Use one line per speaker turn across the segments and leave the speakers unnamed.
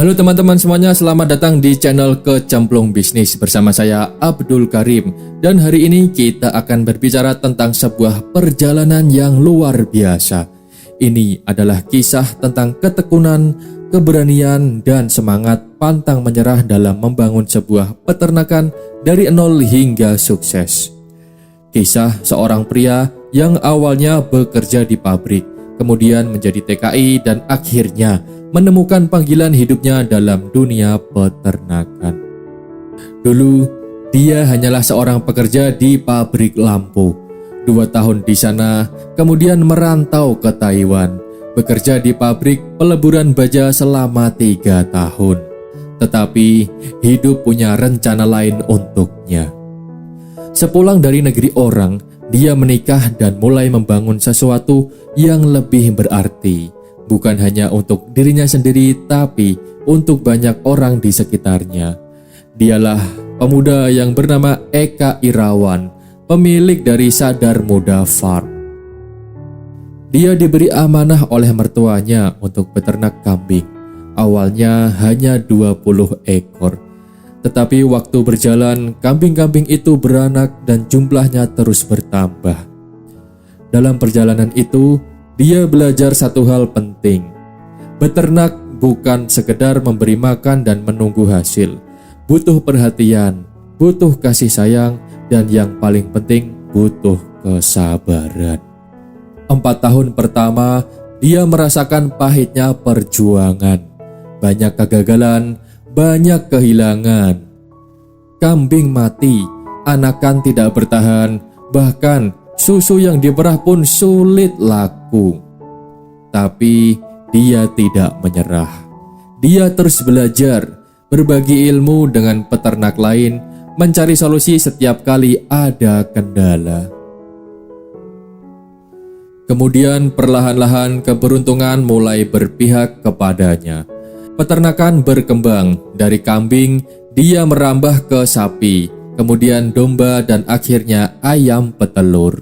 Halo teman-teman semuanya, selamat datang di channel Kecemplung Bisnis bersama saya Abdul Karim. Dan hari ini kita akan berbicara tentang sebuah perjalanan yang luar biasa. Ini adalah kisah tentang ketekunan, keberanian, dan semangat pantang menyerah dalam membangun sebuah peternakan dari nol hingga sukses. Kisah seorang pria yang awalnya bekerja di pabrik, kemudian menjadi TKI dan akhirnya menemukan panggilan hidupnya dalam dunia peternakan. Dulu, dia hanyalah seorang pekerja di pabrik lampu. 2 tahun di sana, kemudian merantau ke Taiwan, bekerja di pabrik peleburan baja selama 3 tahun. Tetapi, hidup punya rencana lain untuknya. Sepulang dari negeri orang, dia menikah dan mulai membangun sesuatu yang lebih berarti. Bukan hanya untuk dirinya sendiri, tapi untuk banyak orang di sekitarnya. Dialah pemuda yang bernama Eka Irawan, pemilik dari Sadar Muda Farm. Dia diberi amanah oleh mertuanya untuk beternak kambing. Awalnya hanya 20 ekor. Tetapi waktu berjalan, kambing-kambing itu beranak dan jumlahnya terus bertambah. Dalam perjalanan itu, dia belajar satu hal penting. Beternak bukan sekedar memberi makan dan menunggu hasil. Butuh perhatian, butuh kasih sayang, dan yang paling penting butuh kesabaran. 4 tahun pertama, dia merasakan pahitnya perjuangan. Banyak kegagalan, banyak kehilangan. Kambing mati, anakan tidak bertahan, bahkan susu yang diperah pun sulit laku. Tapi dia tidak menyerah. Dia terus belajar, berbagi ilmu dengan peternak lain, mencari solusi setiap kali ada kendala. Kemudian perlahan-lahan keberuntungan mulai berpihak kepadanya. Peternakan berkembang, dari kambing dia merambah ke sapi, kemudian domba, dan akhirnya ayam petelur.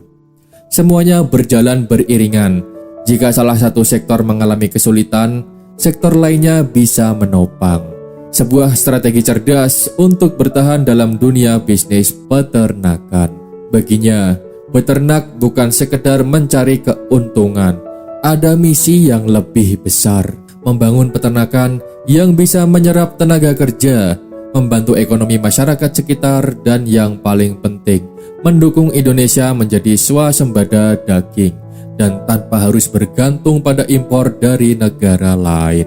Semuanya berjalan beriringan. Jika salah satu sektor mengalami kesulitan, sektor lainnya bisa menopang. Sebuah strategi cerdas untuk bertahan dalam dunia bisnis peternakan. Baginya, beternak bukan sekedar mencari keuntungan. Ada misi yang lebih besar, membangun peternakan yang bisa menyerap tenaga kerja, membantu ekonomi masyarakat sekitar, dan yang paling penting, mendukung Indonesia menjadi swasembada daging dan tanpa harus bergantung pada impor dari negara lain.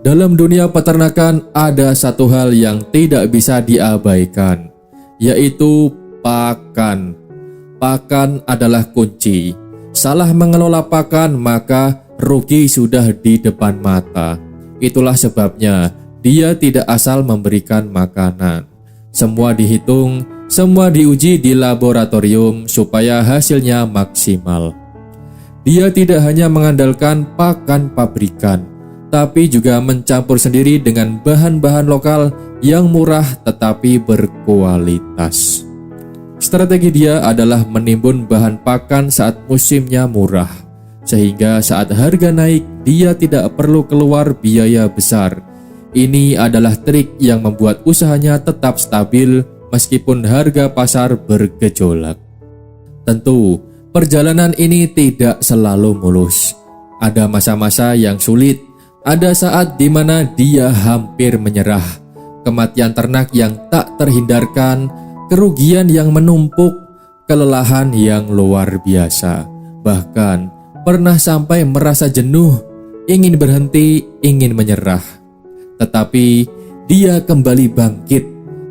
Dalam dunia peternakan ada satu hal yang tidak bisa diabaikan, yaitu pakan. Pakan adalah kunci. Salah mengelola pakan maka rugi sudah di depan mata. Itulah sebabnya dia tidak asal memberikan makanan. Semua dihitung, semua diuji di laboratorium supaya hasilnya maksimal. Dia tidak hanya mengandalkan pakan pabrikan, tapi juga mencampur sendiri dengan bahan-bahan lokal yang murah tetapi berkualitas. Strategi dia adalah menimbun bahan pakan saat musimnya murah, sehingga saat harga naik dia tidak perlu keluar biaya besar. Ini adalah trik yang membuat usahanya tetap stabil meskipun harga pasar bergejolak. Tentu, perjalanan ini tidak selalu mulus. Ada masa-masa yang sulit, ada saat di mana dia hampir menyerah. Kematian ternak yang tak terhindarkan, kerugian yang menumpuk, kelelahan yang luar biasa. Bahkan, pernah sampai merasa jenuh, ingin berhenti, ingin menyerah. Tetapi dia kembali bangkit.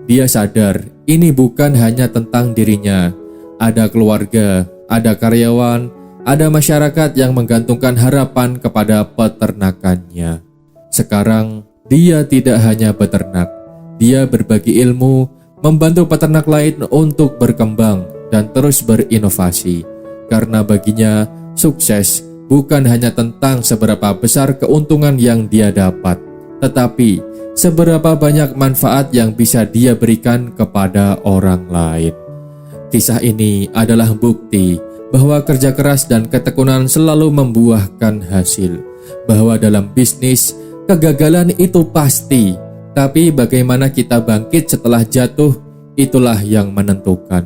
Dia sadar ini bukan hanya tentang dirinya. Ada keluarga, ada karyawan, ada masyarakat yang menggantungkan harapan kepada peternakannya. Sekarang dia tidak hanya beternak. Dia berbagi ilmu, membantu peternak lain untuk berkembang dan terus berinovasi. Karena baginya sukses bukan hanya tentang seberapa besar keuntungan yang dia dapat, tetapi seberapa banyak manfaat yang bisa dia berikan kepada orang lain. Kisah ini adalah bukti bahwa kerja keras dan ketekunan selalu membuahkan hasil, bahwa dalam bisnis Kegagalan itu pasti, tapi bagaimana kita bangkit setelah jatuh, itulah yang menentukan.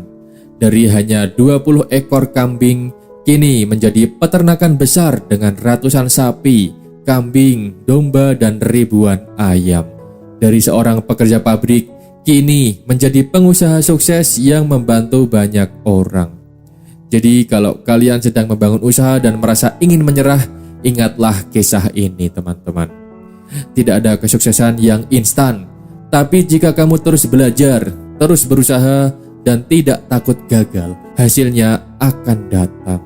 Dari hanya 20 ekor kambing, kini menjadi peternakan besar dengan ratusan sapi, kambing, domba, dan ribuan ayam. Dari seorang pekerja pabrik, kini menjadi pengusaha sukses yang membantu banyak orang. Jadi kalau kalian sedang membangun usaha dan merasa ingin menyerah, ingatlah kisah ini teman-teman. Tidak ada kesuksesan yang instan, tapi jika kamu terus belajar, terus berusaha, dan tidak takut gagal, hasilnya akan datang.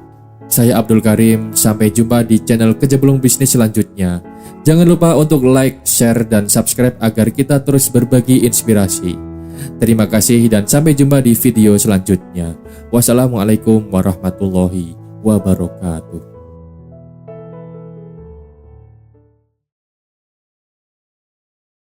Saya Abdul Karim, sampai jumpa di channel Kejeblung Bisnis selanjutnya. Jangan lupa untuk like, share, dan subscribe agar kita terus berbagi inspirasi. Terima kasih dan sampai jumpa di video selanjutnya. Wassalamualaikum warahmatullahi wabarakatuh.